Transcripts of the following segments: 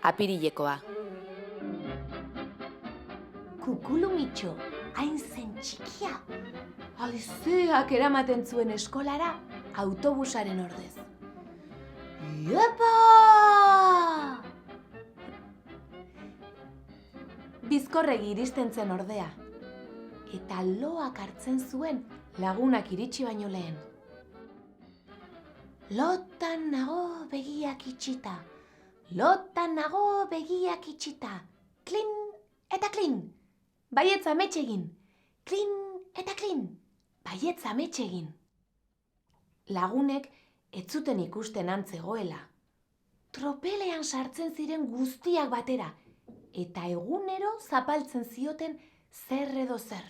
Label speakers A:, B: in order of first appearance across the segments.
A: apirilekoa.
B: Kukulumitxo, hain zen txikia, haizeak eramaten zuen eskolara autobusaren ordez. Iepa! Bizkorregi iristen zen ordea, eta loak hartzen zuen lagunak iritsi baino lehen. Lotan nago begiak itxita, lotan nago begiak itxita, klin eta klin, baietz amets egin, klin eta klin, baietz amets egin. Lagunek ez zuten ikusten antzegoela. Tropelean sartzen ziren guztiak batera, eta egunero zapaltzen zioten zer edo zer.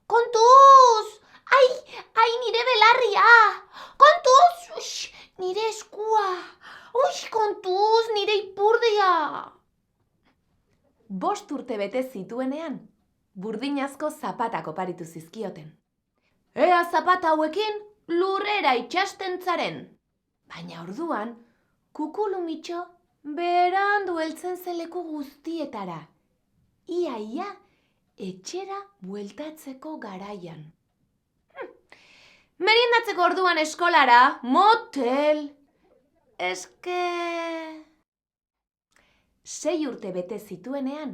B: Kontuz! Ai, nire belarria! Kontuz! Nire eskua! Kontuz, nire ipurdia! 5 urte bete zituenean, burdinazko zapatak oparitu zizkioten. Ea zapata hauekin lurrera itxasten zaren. Baina orduan, Kukulumitxo berandu heltzen zen leku guztietara. Ia, etxera bueltatzeko garaian. Meriendatzeko orduan eskolara, motel. Eske... 6 urte bete zituenean,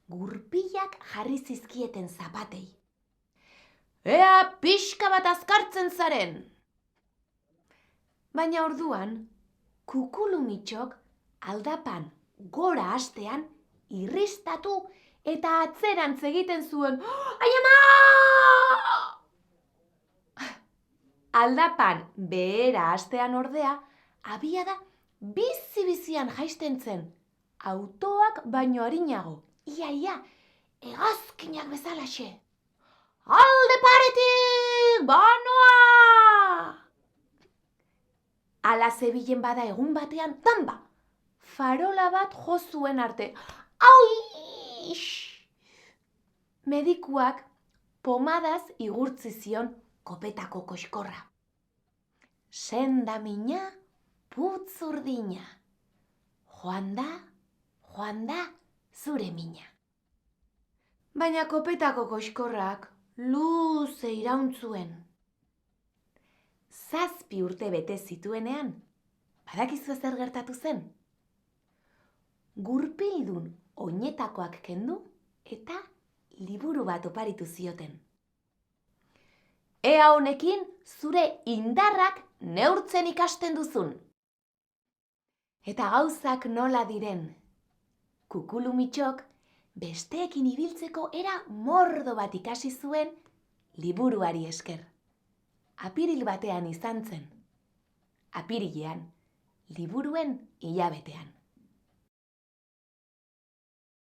B: gurpilak jarri zizkieten zapatei. Ea pixka bat azkartzen zaren! Baina orduan, Kukulumitxok aldapan gora hastean irristatu eta atzerantz egiten zuen. Ai ama! Aldapan behera hastean ordea, abiada bizi-bizian jaisten zen. Autoak baino arinago, ia, hegazkinak bezalaxe. Alde paretik, banoa! Ala zebilen bada egun batean, tamba, farola bat jo zuen arte. Au! Medikuak pomadaz igurtzi zion kopetako koxkorra. Senda mina, putz urdina. Joan da, zure mina. Baina kopetako koxkorrak luze irauntzuen. 7 urte bete zituenean, badakizu zer gertatu zen? Gurpildun oinetakoak kendu eta liburu bat oparitu zioten. Ea honekin zure indarrak neurtzen ikasten duzun. Eta gauzak nola diren. Kukulumitxok besteekin ibiltzeko era mordo bat ikasi zuen liburuari esker. Apiril batean izan zen. Apirilean, liburuen hilabetean.